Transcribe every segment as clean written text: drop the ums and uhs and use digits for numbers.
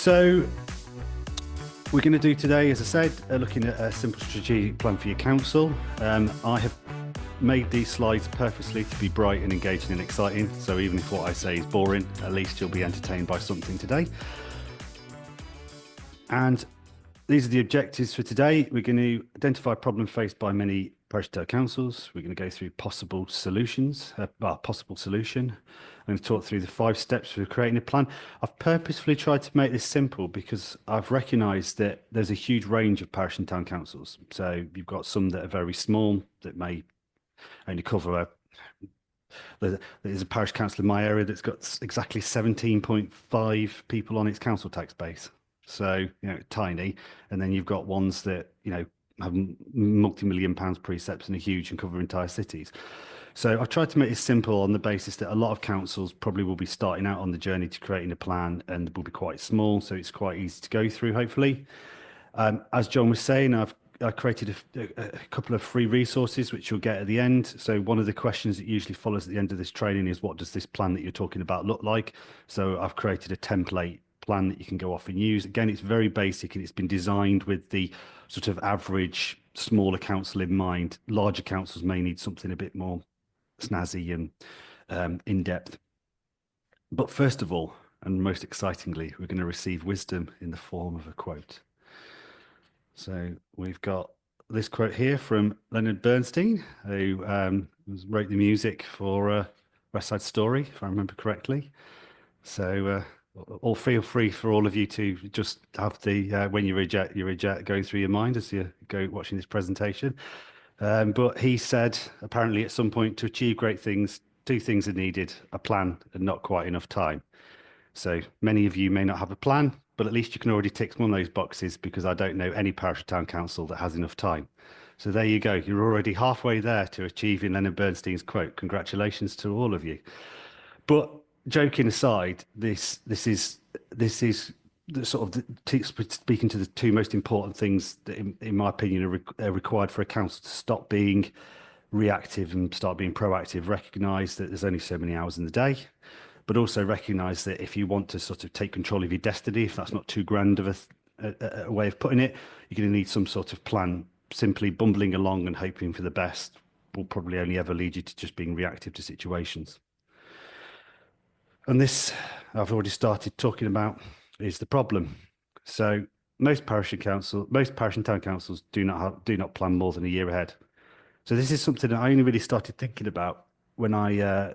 So we're going to do today, as I said, looking at a simple strategic plan for your council. I have made these slides purposely to be bright and engaging and exciting. So even if what I say is boring, at least you'll be entertained by something today. And these are the objectives for today. We're going to identify a problem faced by many parish councils. We're going to go through possible solutions, possible solution. I'm going to talk through the 5 steps for creating a plan. I've purposefully tried to make this simple because I've recognised that there's a huge range of parish and town councils. So you've got some that are very small that may only cover there's a parish council in my area that's got exactly 17.5 people on its council tax base. So, tiny. And then you've got ones that, have multi-million pounds precepts and are huge and cover entire cities. So I've tried to make this simple on the basis that a lot of councils probably will be starting out on the journey to creating a plan and will be quite small. So it's quite easy to go through, hopefully. As John was saying, I created a couple of free resources, which you'll get at the end. So one of the questions that usually follows at the end of this training is, what does this plan that you're talking about look like? So I've created a template plan that you can go off and use. Again, it's very basic and it's been designed with the sort of average smaller council in mind. Larger councils may need something a bit more snazzy and in-depth. But first of all, and most excitingly, we're going to receive wisdom in the form of a quote. So we've got this quote here from Leonard Bernstein, who wrote the music for West Side Story, if I remember correctly. So all feel free for all of you to just have the when you reject going through your mind as you go watching this presentation. But he said, apparently at some point, to achieve great things, 2 things are needed: a plan and not quite enough time. So many of you may not have a plan, but at least you can already tick one of those boxes, because I don't know any parish or town council that has enough time. So there you go. You're already halfway there to achieving Leonard Bernstein's quote. Congratulations to all of you. But joking aside, this is the sort of speaking to the 2 most important things that, in my opinion, are required for a council to stop being reactive and start being proactive. Recognise that there's only so many hours in the day, but also recognise that if you want to sort of take control of your destiny, if that's not too grand of a way of putting it, you're going to need some sort of plan. Simply bumbling along and hoping for the best will probably only ever lead you to just being reactive to situations. And this, I've already started talking about, is the problem. So most parish and town councils do not plan more than a year ahead. So this is something that I only really started thinking about when I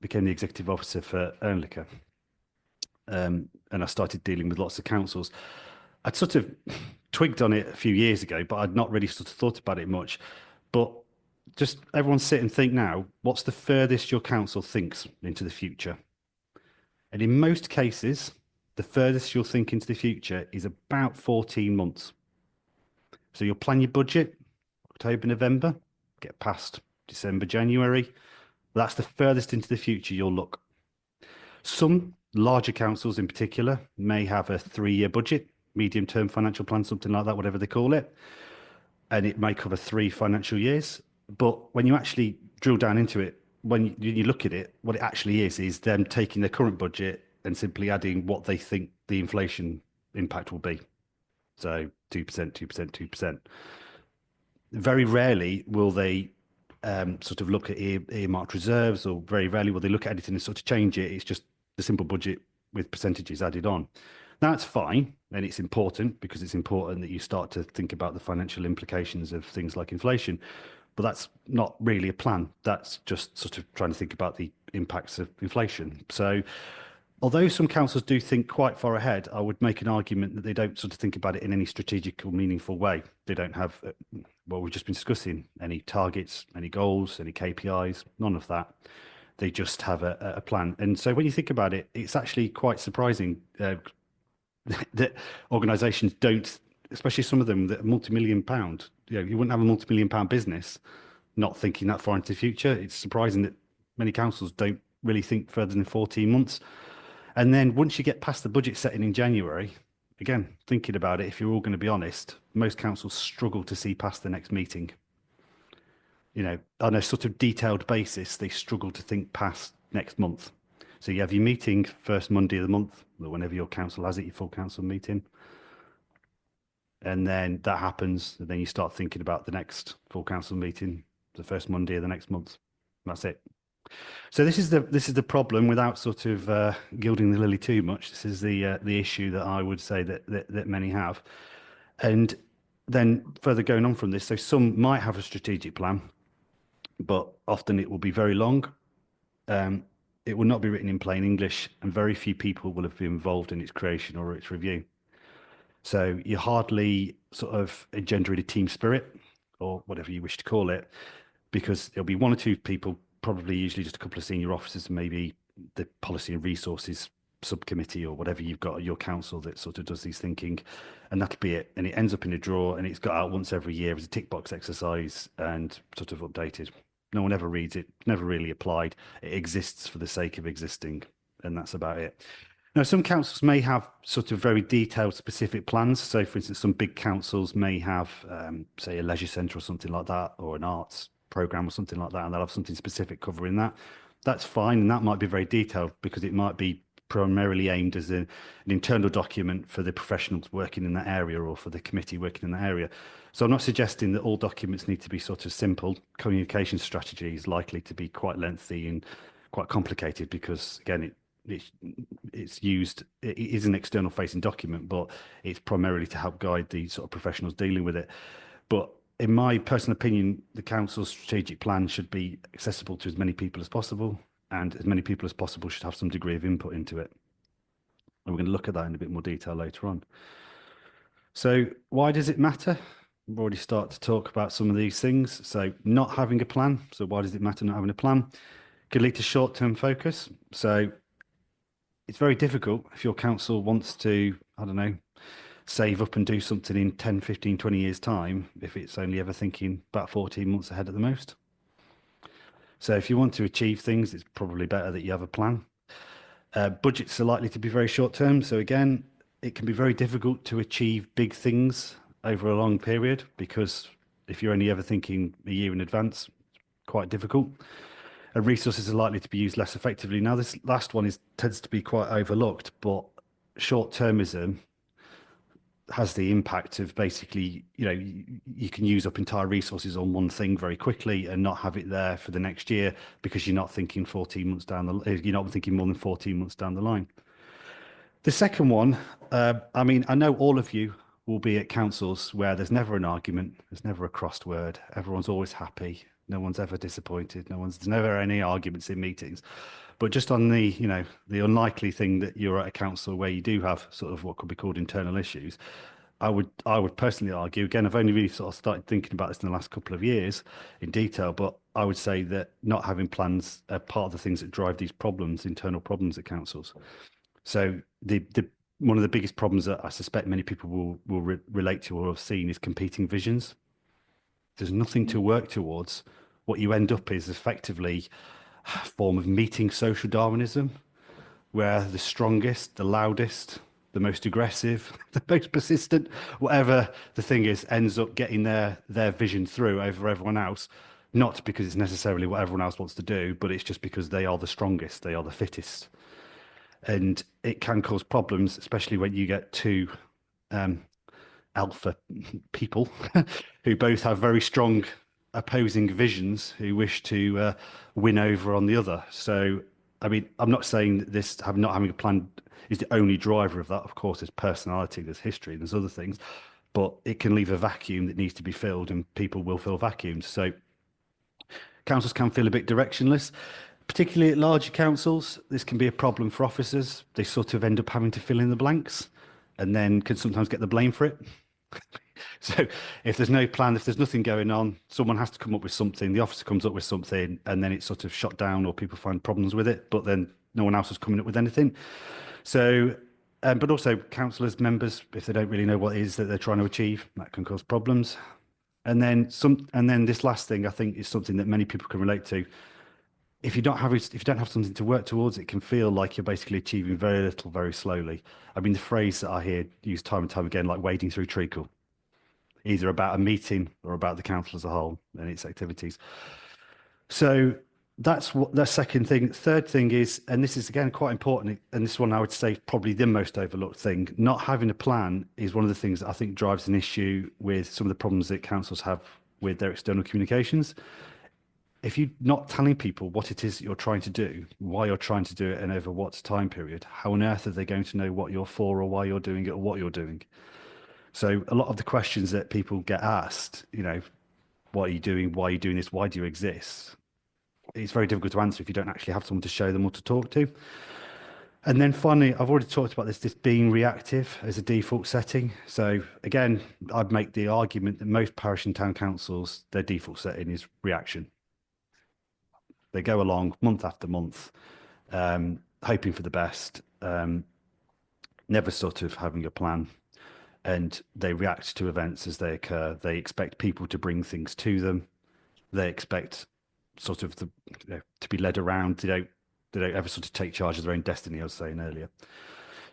became the executive officer for ERNLLCA, and I started dealing with lots of councils. I'd sort of twigged on it a few years ago, but I'd not really sort of thought about it much. But just everyone sit and think now, what's the furthest your council thinks into the future? And in most cases, the furthest you'll think into the future is about 14 months. So you'll plan your budget, October, November, get past December, January. That's the furthest into the future you'll look. Some larger councils in particular may have a 3-year budget, medium-term financial plan, something like that, whatever they call it. And it may cover 3 financial years. But when you actually drill down into it, when you look at it, what it actually is them taking their current budget and simply adding what they think the inflation impact will be. So 2%, 2%, 2%. Very rarely will they sort of look at earmarked reserves, or very rarely will they look at anything and sort of change it. It's just the simple budget with percentages added on. That's fine, and it's important, because it's important that you start to think about the financial implications of things like inflation. But that's not really a plan. That's just sort of trying to think about the impacts of inflation. So although some councils do think quite far ahead, I would make an argument that they don't sort of think about it in any strategic or meaningful way. They don't have, what we've just been discussing, any targets, any goals, any KPIs, none of that. They just have a plan. And so when you think about it, it's actually quite surprising that organisations don't, especially some of them that are multi-million pound. You wouldn't have a multi-million pound business not thinking that far into the future. It's surprising that many councils don't really think further than 14 months. And then once you get past the budget setting in January, again, thinking about it, if you're all going to be honest, most councils struggle to see past the next meeting. On a sort of detailed basis, they struggle to think past next month. So you have your meeting first Monday of the month, or whenever your council has it, your full council meeting. And then that happens, and then you start thinking about the next full council meeting, the first Monday of the next month. That's it. So this is the problem without sort of gilding the lily too much. This is the issue that I would say that many have. And then further going on from this, so some might have a strategic plan, but often it will be very long. It will not be written in plain English, and very few people will have been involved in its creation or its review. So you hardly sort of engender a team spirit, or whatever you wish to call it, because there'll be one or two people, probably usually just a couple of senior officers, and maybe the policy and resources subcommittee or whatever you've got at your council that sort of does these thinking, and that'll be it. And it ends up in a drawer, and it's got out once every year as a tick box exercise and sort of updated. No one ever reads it, never really applied. It exists for the sake of existing, and that's about it. Now, some councils may have sort of very detailed, specific plans. So, for instance, some big councils may have, say, a leisure centre or something like that, or an arts programme or something like that, and they'll have something specific covering that. That's fine, and that might be very detailed because it might be primarily aimed as an internal document for the professionals working in that area or for the committee working in that area. So I'm not suggesting that all documents need to be sort of simple. Communication strategy is likely to be quite lengthy and quite complicated because, again, it's used, it is an external facing document, but it's primarily to help guide the sort of professionals dealing with it. But in my personal opinion, the council's strategic plan should be accessible to as many people as possible, and as many people as possible should have some degree of input into it. And we're going to look at that in a bit more detail later on. So why does it matter? We've already started to talk about some of these things. So not having a plan. So why does it matter not having a plan? Could lead to short-term focus. So it's very difficult if your council wants to, I don't know, save up and do something in 10, 15, 20 years' time, if it's only ever thinking about 14 months ahead at the most. So if you want to achieve things, it's probably better that you have a plan. Budgets are likely to be very short term. So again, it can be very difficult to achieve big things over a long period because if you're only ever thinking a year in advance, quite difficult. And resources are likely to be used less effectively. Now, this last one tends to be quite overlooked, but short-termism has the impact of basically, you can use up entire resources on one thing very quickly and not have it there for the next year because you're not thinking 14 months you're not thinking more than 14 months down the line. The second one, I mean, I know all of you will be at councils where there's never an argument, there's never a crossed word, everyone's always happy, no one's ever disappointed, there's never any arguments in meetings. But just on the, the unlikely thing that you're at a council where you do have sort of what could be called internal issues, I would personally argue, again, I've only really sort of started thinking about this in the last couple of years in detail, but I would say that not having plans are part of the things that drive these problems, internal problems at councils. So one of the biggest problems that I suspect many people will relate to or have seen is competing visions. There's nothing to work towards. What you end up is effectively a form of meeting social Darwinism, where the strongest, the loudest, the most aggressive, the most persistent, whatever the thing is, ends up getting their vision through over everyone else, not because it's necessarily what everyone else wants to do, but it's just because they are the strongest, they are the fittest. And it can cause problems, especially when you get two alpha people who both have very strong opposing visions who wish to win over on the other. So, I mean, I'm not saying that not having a plan is the only driver of that. Of course, there's personality, there's history, there's other things, but it can leave a vacuum that needs to be filled, and people will fill vacuums. So councils can feel a bit directionless. Particularly at larger councils, this can be a problem for officers. They sort of end up having to fill in the blanks and then can sometimes get the blame for it. So if there's no plan, if there's nothing going on, someone has to come up with something, the officer comes up with something, and then it's sort of shot down or people find problems with it, but then no one else is coming up with anything. So, but also councillors, members, if they don't really know what it is that they're trying to achieve, that can cause problems. And then this last thing, I think, is something that many people can relate to. If you don't have something to work towards, it can feel like you're basically achieving very little, very slowly. I mean, the phrase that I hear used time and time again, like wading through treacle, either about a meeting or about the council as a whole and its activities. So That's what the second thing. Third thing is, and this is again quite important, and this one I would say probably the most overlooked thing. Not having a plan is one of the things that I think drives an issue with some of the problems that councils have with their external communications. If you're not telling people what it is that you're trying to do, why you're trying to do it, and over what time period, how on earth are they going to know what you're for or why you're doing it or what you're doing? So a lot of the questions that people get asked, what are you doing? Why are you doing this? Why do you exist? It's very difficult to answer if you don't actually have someone to show them or to talk to. And then finally, I've already talked about this being reactive as a default setting. So again, I'd make the argument that most parish and town councils, their default setting is reaction. They go along month after month, hoping for the best, never sort of having a plan, and they react to events as they occur. They expect people to bring things to them. They expect sort of to be led around. They don't ever sort of take charge of their own destiny, I was saying earlier.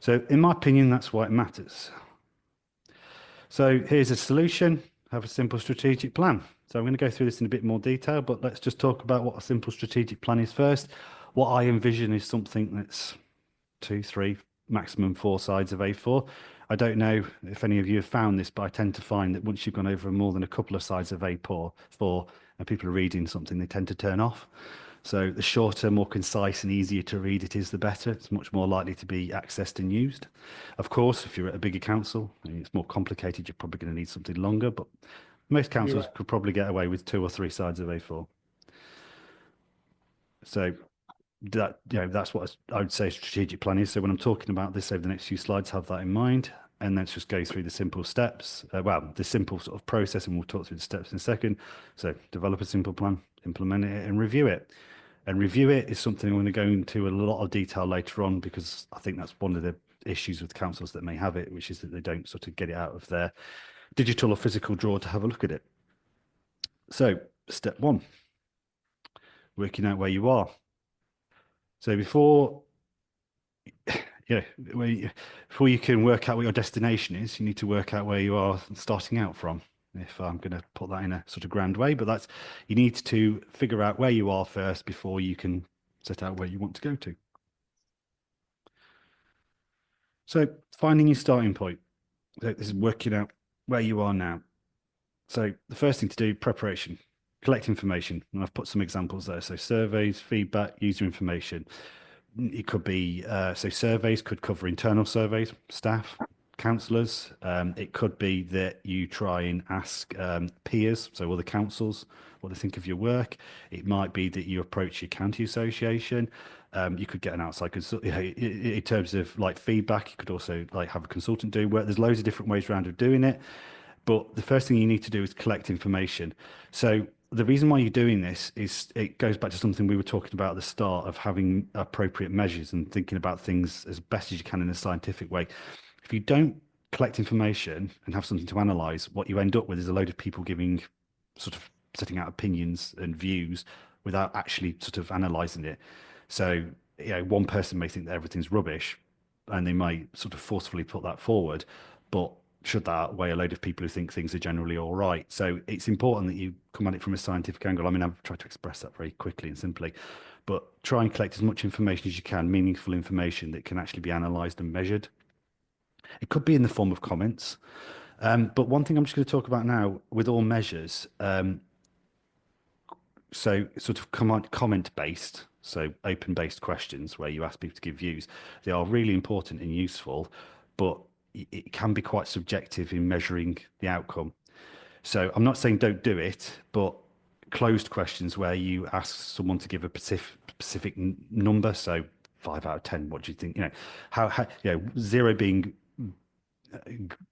So in my opinion, that's why it matters. So here's a solution. Have a simple strategic plan. So I'm going to go through this in a bit more detail, but let's just talk about what a simple strategic plan is first. What I envision is something that's 2, 3, maximum 4 sides of A4. I don't know if any of you have found this, but I tend to find that once you've gone over more than a couple of sides of A4, and people are reading something, they tend to turn off. So the shorter, more concise and easier to read it is, the better. It's much more likely to be accessed and used. Of course, if you're at a bigger council and it's more complicated, you're probably going to need something longer, but most councils could probably get away with 2 or 3 sides of A4. So that's what I would say strategic plan is. So when I'm talking about this over the next few slides, have that in mind. And let's just go through the simple steps. The simple sort of process, and we'll talk through the steps in a second. So develop a simple plan, implement it, and review it. And review it is something I'm going to go into a lot of detail later on, because I think that's one of the issues with councils that may have it, which is that they don't sort of get it out of their digital or physical drawer to have a look at it. So step 1, working out where you are. So before you can work out what your destination is, you need to work out where you are starting out from. If I'm going to put that in a sort of grand way, but you need to figure out where you are first before you can set out where you want to go to. So finding your starting point. So this is working out where you are now. So the first thing to do, preparation, collect information. And I've put some examples there. So surveys, feedback, user information. It could be, so surveys could cover internal surveys, staff, councillors. It could be that you try and ask peers, so other councils, what they think of your work. It might be that you approach your county association. You could get an outside consultant. In terms of like feedback, you could also like have a consultant do work. There's loads of different ways around of doing it. But the first thing you need to do is collect information. So the reason why you're doing this is it goes back to something we were talking about at the start of having appropriate measures and thinking about things as best as you can in a scientific way. If you don't collect information and have something to analyze, what you end up with is a load of people giving sort of setting out opinions and views without actually sort of analyzing it. So, one person may think that everything's rubbish and they might sort of forcefully put that forward, but should that outweigh a load of people who think things are generally all right? So it's important that you come at it from a scientific angle. I mean, I've tried to express that very quickly and simply, but try and collect as much information as you can, meaningful information that can actually be analysed and measured. It could be in the form of comments. But one thing I'm just going to talk about now with all measures, so sort of comment based, so open based questions where you ask people to give views, they are really important and useful, but it can be quite subjective in measuring the outcome. So I'm not saying don't do it, but closed questions where you ask someone to give a specific number, so 5 out of 10, what do you think? How 0 being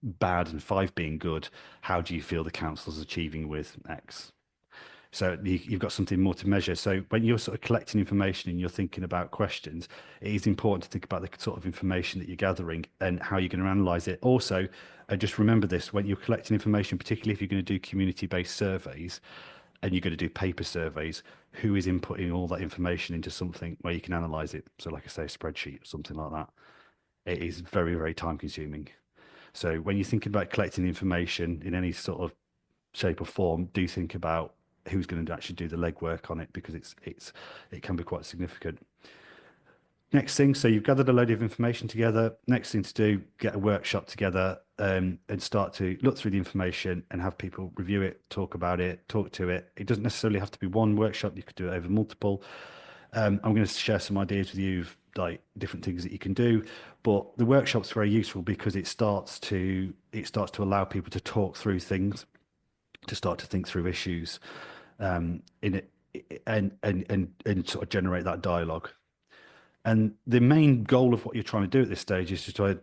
bad and 5 being good, how do you feel the council's achieving with X? So you've got something more to measure. So when you're sort of collecting information and you're thinking about questions, it is important to think about the sort of information that you're gathering and how you're going to analyze it. Also, just remember this, when you're collecting information, particularly if you're going to do community-based surveys and you're going to do paper surveys, who is inputting all that information into something where you can analyze it? So like I say, a spreadsheet or something like that. It is very, very time consuming. So when you're thinking about collecting information in any sort of shape or form, do think about who's going to actually do the legwork on it, because it can be quite significant. Next thing, so you've gathered a load of information together. Next thing to do, get a workshop together, and start to look through the information and have people review it, talk about it, talk to it. It doesn't necessarily have to be one workshop. You could do it over multiple. I'm going to share some ideas with you of like different things that you can do, but the workshop's very useful because it starts to allow people to talk through things, to start to think through issues, in it, and sort of generate that dialogue. And the main goal of what you're trying to do at this stage is just to,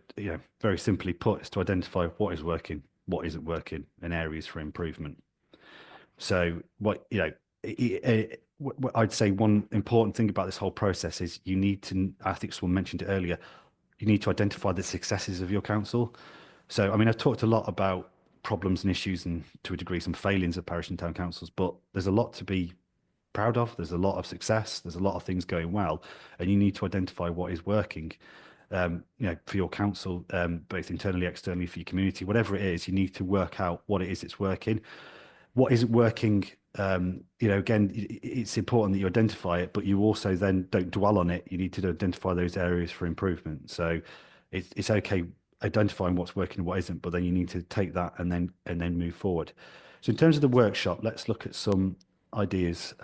very simply put, is to identify what is working, what isn't working, and areas for improvement. So I'd say one important thing about this whole process is you need to, I think someone mentioned it earlier, you need to identify the successes of your council. So, I mean, I've talked a lot about problems and issues and to a degree some failings of parish and town councils, but there's a lot to be proud of. There's a lot of success. There's a lot of things going well, and you need to identify what is working, for your council, both internally, externally, for your community, whatever it is. You need to work out what it is that's working, what isn't working. Again, it's important that you identify it, but you also then don't dwell on it. You need to identify those areas for improvement. So it's okay identifying what's working and what isn't, but then you need to take that and then move forward. So in terms of the workshop, let's look at some ideas.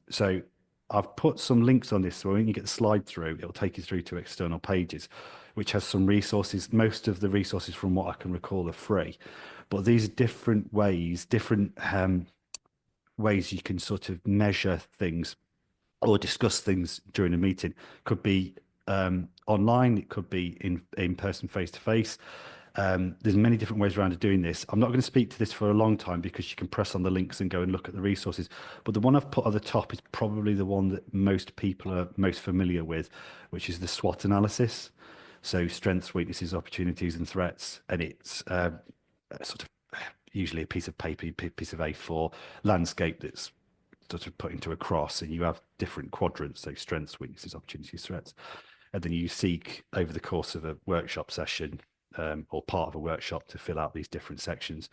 So I've put some links on this, so when you get the slide through, it'll take you through to external pages, which has some resources. Most of the resources, from what I can recall, are free, but these are different ways you can sort of measure things or discuss things during a meeting. Could be online, it could be in person, face to face. There's many different ways around of doing this. I'm not going to speak to this for a long time because you can press on the links and go and look at the resources. But the one I've put at the top is probably the one that most people are most familiar with, which is the SWOT analysis. So strengths, weaknesses, opportunities, and threats. And it's sort of usually a piece of paper, piece of A4 landscape that's sort of put into a cross, and you have different quadrants, so strengths, weaknesses, opportunities, threats. And then you seek over the course of a workshop session, or part of a workshop, to fill out these different sections.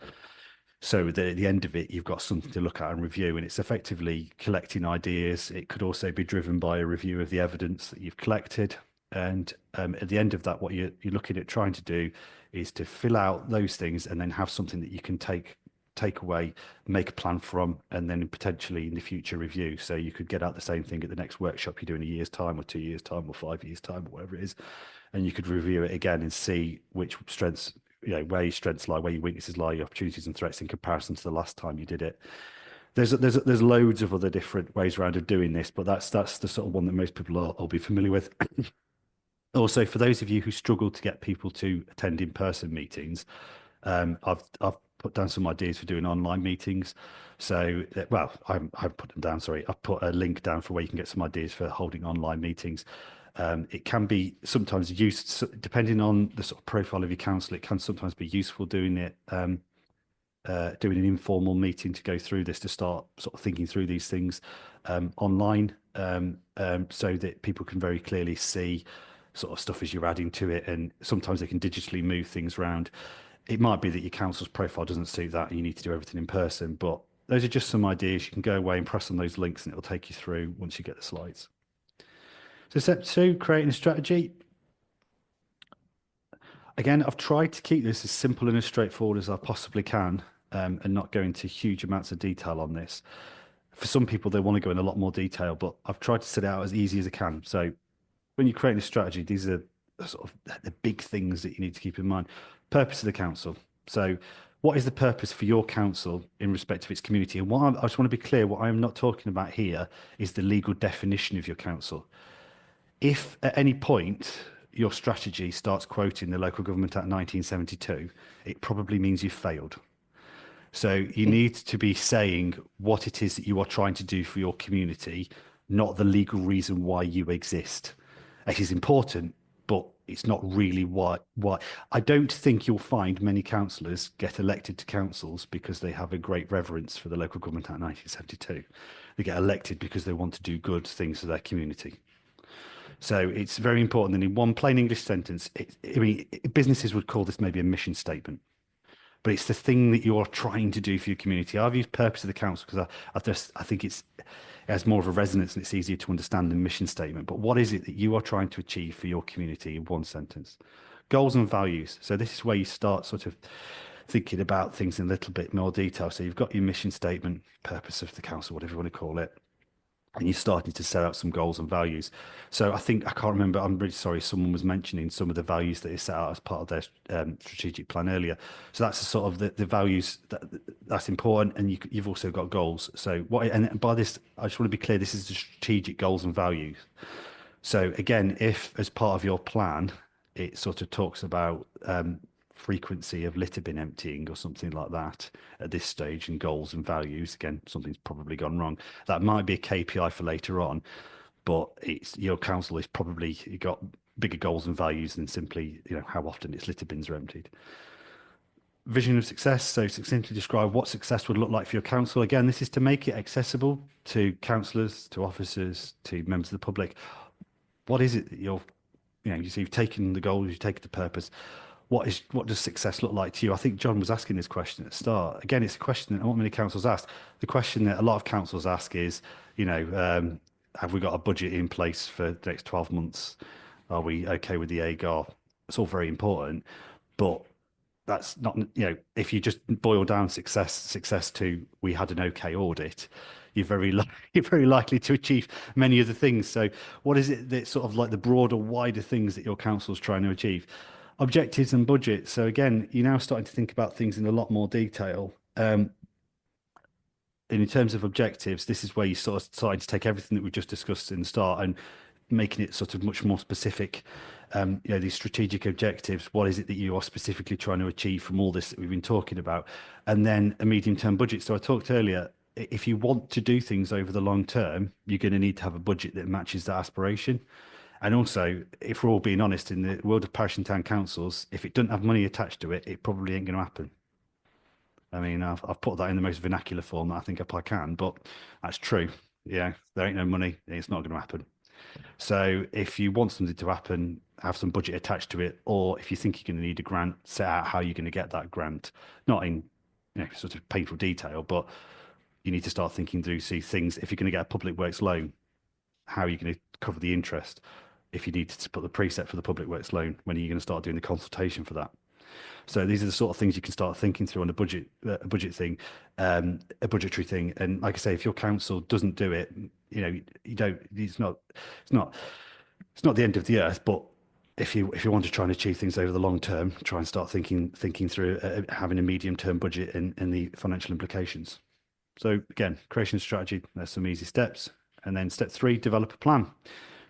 So at the end of it, you've got something to look at and review, and it's effectively collecting ideas. It could also be driven by a review of the evidence that you've collected. And at the end of that, what you're looking at trying to do is to fill out those things and then have something that you can take away, make a plan from, and then potentially in the future review. So you could get out the same thing at the next workshop you do in a year's time or 2 years' time or 5 years' time or whatever it is. And you could review it again and see which strengths, where your strengths lie, where your weaknesses lie, your opportunities and threats in comparison to the last time you did it. There's loads of other different ways around of doing this, but that's the sort of one that most people will be familiar with. Also, for those of you who struggle to get people to attend in-person meetings, I've put down some ideas for doing online meetings. So, well, I've put them down. Sorry, I've put a link down for where you can get some ideas for holding online meetings. It can be sometimes used, depending on the sort of profile of your council. It can sometimes be useful doing it, doing an informal meeting to go through this, to start sort of thinking through these things online, so that people can very clearly see sort of stuff as you're adding to it. And sometimes they can digitally move things around. It might be that your council's profile doesn't suit that and you need to do everything in person, but those are just some ideas. You can go away and press on those links and it'll take you through once you get the slides. So step 2, creating a strategy. Again, I've tried to keep this as simple and as straightforward as I possibly can, and not go into huge amounts of detail on this. For some people, they want to go in a lot more detail, but I've tried to set it out as easy as I can. So when you're creating a strategy, these are sort of the big things that you need to keep in mind. Purpose of the council. So what is the purpose for your council in respect of its community? And I just want to be clear, what I'm not talking about here is the legal definition of your council. If at any point your strategy starts quoting the Local Government Act 1972, it probably means you've failed. So you need to be saying what it is that you are trying to do for your community, not the legal reason why you exist. It is important, but it's not really why. I don't think you'll find many councillors get elected to councils because they have a great reverence for the Local Government Act 1972. They get elected because they want to do good things for their community. So it's very important that in one plain English sentence, businesses would call this maybe a mission statement. but it's the thing that you're trying to do for your community. I've used purpose of the council because I think it has more of a resonance and it's easier to understand than mission statement. But what is it that you are trying to achieve for your community in one sentence? Goals and values. So this is where you start sort of thinking about things in a little bit more detail. So you've got your mission statement, purpose of the council, whatever you want to call it, and you're starting to set out some goals and values. So I can't remember, I'm really sorry, someone was mentioning some of the values that is set out as part of their strategic plan earlier. So that's the sort of the values that's important. And you've also got goals. So and by this, I just want to be clear, this is the strategic goals and values. So again, if as part of your plan, it sort of talks about frequency of litter bin emptying or something like that at this stage and goals and values, again, something's probably gone wrong. That might be a KPI for later on, but it's your council is probably got bigger goals and values than simply, how often its litter bins are emptied. Vision of success. So succinctly describe what success would look like for your council. Again, this is to make it accessible to councillors, to officers, to members of the public. What is it that you've taken the goals, you've taken the purpose. What does success look like to you? I think John was asking this question at the start. Again, it's a question that not many councils ask. The question that a lot of councils ask is, have we got a budget in place for the next 12 months? Are we okay with the AGAR? It's all very important, but that's not, if you just boil down success to we had an okay audit, you're you're very likely to achieve many other things. So what is it that sort of like the broader, wider things that your council's trying to achieve? Objectives and budget. So again, you're now starting to think about things in a lot more detail. And in terms of objectives, this is where you sort of starting to take everything that we just discussed in the start and making it sort of much more specific. These strategic objectives, what is it that you are specifically trying to achieve from all this that we've been talking about? And then a medium-term budget. So I talked earlier, if you want to do things over the long term, you're going to need to have a budget that matches that aspiration. And also, if we're all being honest, in the world of parish and town councils, if it doesn't have money attached to it, it probably ain't going to happen. I mean, I've put that in the most vernacular form that I think I can, but that's true. Yeah, there ain't no money, it's not going to happen. So if you want something to happen, have some budget attached to it, or if you think you're going to need a grant, set out how you're going to get that grant, not in sort of painful detail, but you need to start thinking through, see things, if you're going to get a public works loan, how are you going to cover the interest? If you need to put the preset for the public works loan, when are you going to start doing the consultation for that? So these are the sort of things you can start thinking through on a budget thing, a budgetary thing. And like I say, if your council doesn't do it, you don't. It's not the end of the earth. But if you want to try and achieve things over the long term, try and start thinking through having a medium term budget and the financial implications. So again, creation strategy. There's some easy steps, and then step 3, develop a plan.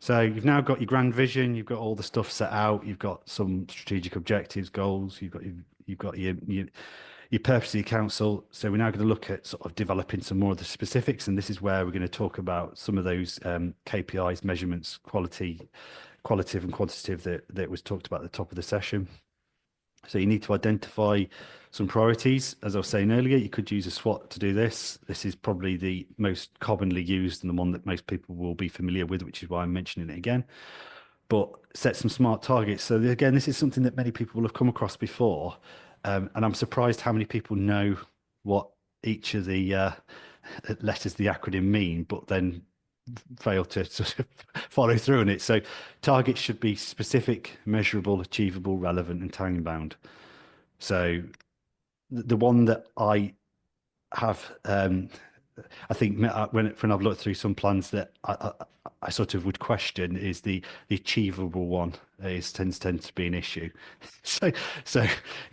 So you've now got your grand vision, you've got all the stuff set out, you've got some strategic objectives, goals, you've got your purpose of your council. So we're now going to look at sort of developing some more of the specifics, and this is where we're going to talk about some of those KPIs, measurements, qualitative and quantitative that was talked about at the top of the session. So you need to identify some priorities. As I was saying earlier, you could use a SWOT to do this. This is probably the most commonly used and the one that most people will be familiar with, which is why I'm mentioning it again. But set some smart targets. So again, this is something that many people will have come across before. And I'm surprised how many people know what each of the letters, the acronym mean, but then fail to sort of follow through on it. So targets should be specific, measurable, achievable, relevant, and time bound. So the one that I have, I think when I've looked through some plans that I sort of would question is the achievable one tends to be an issue. So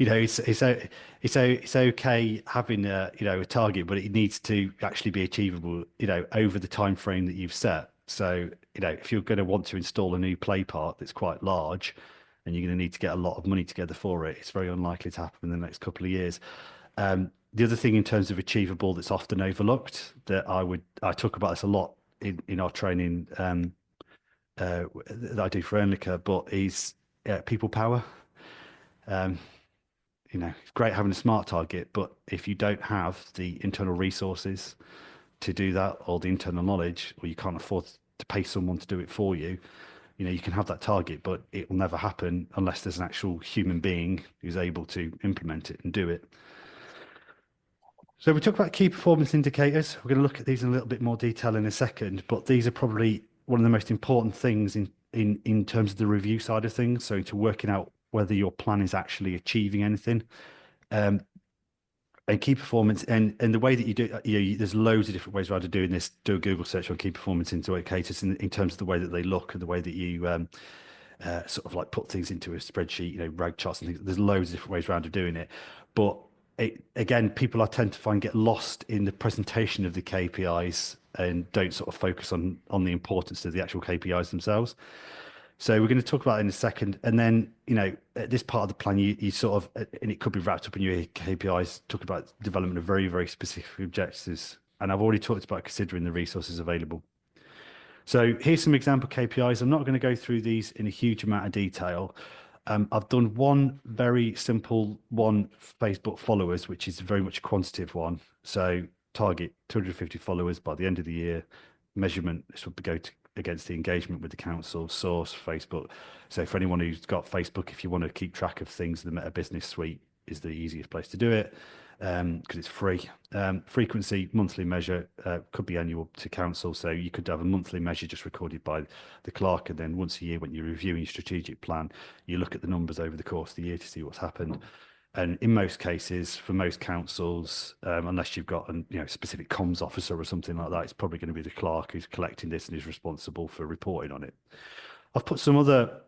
it's okay having a target, but it needs to actually be achievable over the time frame that you've set. So if you're going to want to install a new play part that's quite large, and you're going to need to get a lot of money together for it, it's very unlikely to happen in the next couple of years. The other thing in terms of achievable that's often overlooked that I talk about this a lot in our training that I do for ERNLLCA, but is people power. It's great having a smart target, but if you don't have the internal resources to do that or the internal knowledge, or you can't afford to pay someone to do it for you, You can have that target, but it will never happen unless there's an actual human being who's able to implement it and do it. So we talk about key performance indicators. We're going to look at these in a little bit more detail in a second, but these are probably one of the most important things in terms of the review side of things. So to working out whether your plan is actually achieving anything. And key performance and the way that you do, there's loads of different ways around of doing this. Do a Google search on key performance indicators in terms of the way that they look and the way that you sort of like put things into a spreadsheet, rag charts and things. There's loads of different ways around of doing it. But again, people I tend to find get lost in the presentation of the KPIs and don't sort of focus on the importance of the actual KPIs themselves. So we're going to talk about it in a second. And then, at this part of the plan, you sort of, and it could be wrapped up in your KPIs, talk about development of very, very specific objectives. And I've already talked about considering the resources available. So here's some example KPIs. I'm not going to go through these in a huge amount of detail. I've done one very simple one, Facebook followers, which is very much a quantitative one. So target 250 followers by the end of the year. Measurement, this would go against the engagement with the council. Source, Facebook. So for anyone who's got Facebook, if you want to keep track of things, the Meta Business Suite is the easiest place to do it because it's free. Frequency, monthly measure, could be annual to council. So you could have a monthly measure just recorded by the clerk. And then once a year, when you're reviewing your strategic plan, you look at the numbers over the course of the year to see what's happened. And in most cases, for most councils, unless you've got a specific comms officer or something like that, it's probably going to be the clerk who's collecting this and is responsible for reporting on it. I've put some other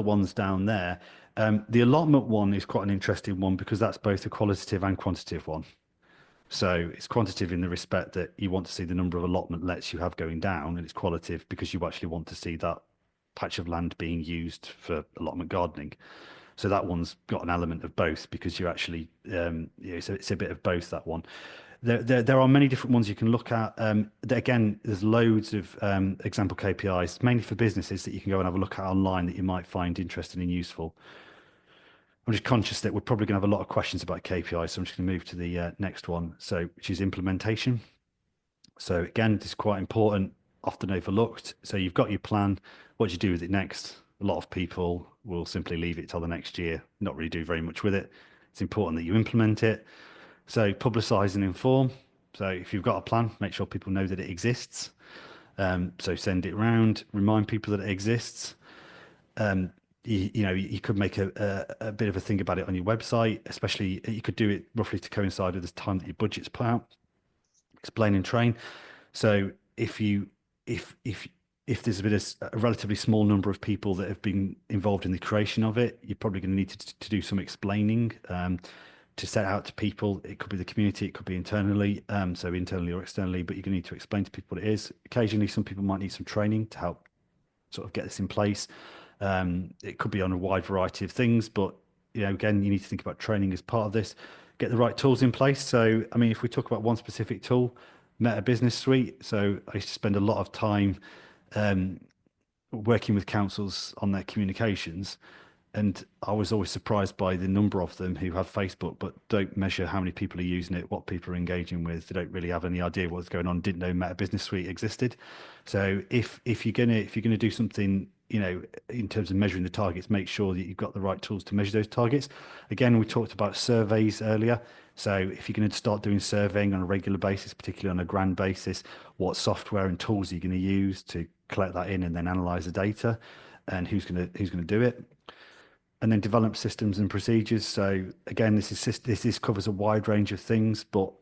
ones down there. The allotment one is quite an interesting one because that's both a qualitative and quantitative one. So it's quantitative in the respect that you want to see the number of allotment lets you have going down, and it's qualitative because you actually want to see that patch of land being used for allotment gardening. So that one's got an element of both because you're actually, it's a bit of both, that one. There are many different ones you can look at. Again, there's loads of example KPIs, mainly for businesses that you can go and have a look at online that you might find interesting and useful. I'm just conscious that we're probably going to have a lot of questions about KPIs, so I'm just going to move to the next one, which is implementation. So again, this is quite important, often overlooked. So you've got your plan. What do you do with it next? A lot of people will simply leave it till the next year, not really do very much with it. It's important that you implement it. So publicize and inform. So if you've got a plan, make sure people know that it exists. So send it around, remind people that it exists. You could make a bit of a thing about it on your website, especially you could do it roughly to coincide with the time that your budget's put out. Explain and train. So if there's been a relatively small number of people that have been involved in the creation of it, you're probably going to need to do some explaining to set out to people. It could be the community, it could be internally, so internally or externally, but you're going to need to explain to people what it is. Occasionally, some people might need some training to help sort of get this in place. It could be on a wide variety of things, but again, you need to think about training as part of this. Get the right tools in place. So, I mean, if we talk about one specific tool, Meta Business Suite. So I used to spend a lot of time working with councils on their communications. And I was always surprised by the number of them who have Facebook, but don't measure how many people are using it, what people are engaging with. They don't really have any idea what's going on. Didn't know Meta Business Suite existed. So if you're gonna do something, in terms of measuring the targets, make sure that you've got the right tools to measure those targets. Again, we talked about surveys earlier. So if you're going to start doing surveying on a regular basis, particularly on a grand basis, what software and tools are you going to use to collect that in and then analyze the data, and who's going to do it? And then develop systems and procedures. So again, this covers a wide range of things, but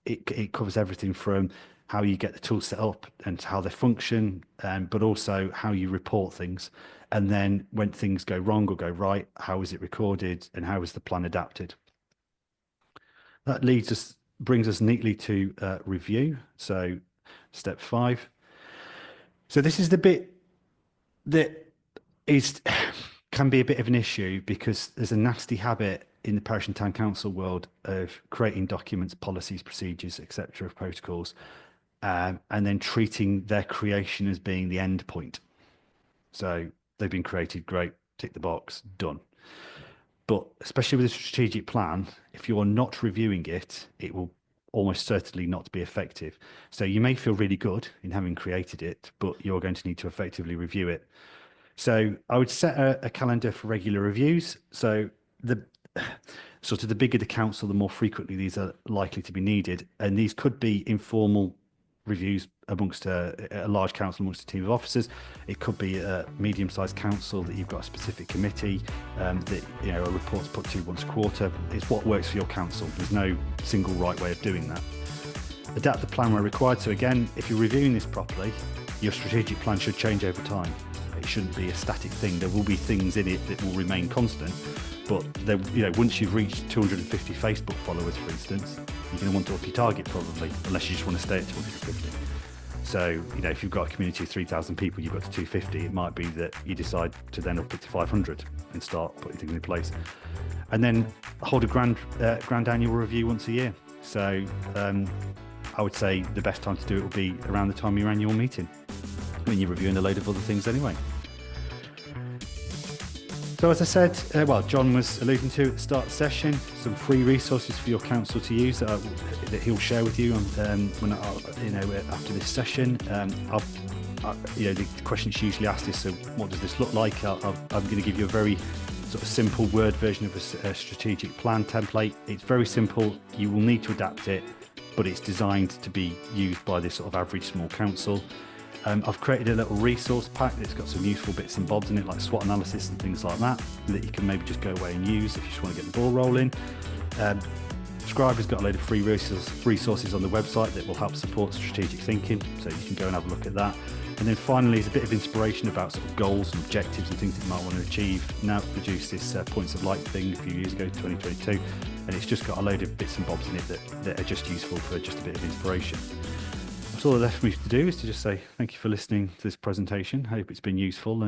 it covers everything from how you get the tools set up and how they function, but also how you report things. And then when things go wrong or go right, how is it recorded and how is the plan adapted? That brings us neatly to review. So step 5. So this is the bit that can be a bit of an issue because there's a nasty habit in the parish and town council world of creating documents, policies, procedures, etc., protocols, and then treating their creation as being the end point. So they've been created, great, tick the box, done. But especially with a strategic plan, if you're not reviewing it, it will almost certainly not to be effective. So you may feel really good in having created it, but you're going to need to effectively review it. So I would set a calendar for regular reviews. So the sort of the bigger the council, the more frequently these are likely to be needed. And these could be informal reviews amongst a large council, amongst a team of officers. It could be a medium-sized council that you've got a specific committee that, you know, a report's put to once a quarter. It's what works for your council. There's no single right way of doing that. Adapt the plan where required. So again, if you're reviewing this properly, your strategic plan should change over time. It shouldn't be a static thing. There will be things in it that will remain constant, but there, you know, once you've reached 250 Facebook followers, for instance, you're going to want to up your target probably, unless you just want to stay at 250. So, you know, if you've got a community of 3,000 people, you've got to 250, it might be that you decide to then up it to 500 and start putting things in place. And then hold a grand annual review once a year. So I would say the best time to do it will be around the time of your annual meeting, when you're reviewing a load of other things anyway. So as I said, well, John was alluding to at the start of the session, some free resources for your council to use that he'll share with you after this session. The question that's usually asked is, so what does this look like? I'm going to give you a very sort of simple Word version of a strategic plan template. It's very simple. You will need to adapt it, but it's designed to be used by this sort of average small council. I've created a little resource pack that's got some useful bits and bobs in it, like SWOT analysis and things like that you can maybe just go away and use if you just want to get the ball rolling. Scribe has got a load of free resources on the website that will help support strategic thinking, so you can go and have a look at that. And then finally is a bit of inspiration about sort of goals and objectives and things that you might want to achieve. Now produced this Points of Light thing a few years ago, 2022, and it's just got a load of bits and bobs in it that are just useful for just a bit of inspiration. All left for me to do is to just say thank you for listening to this presentation. Hope it's been useful.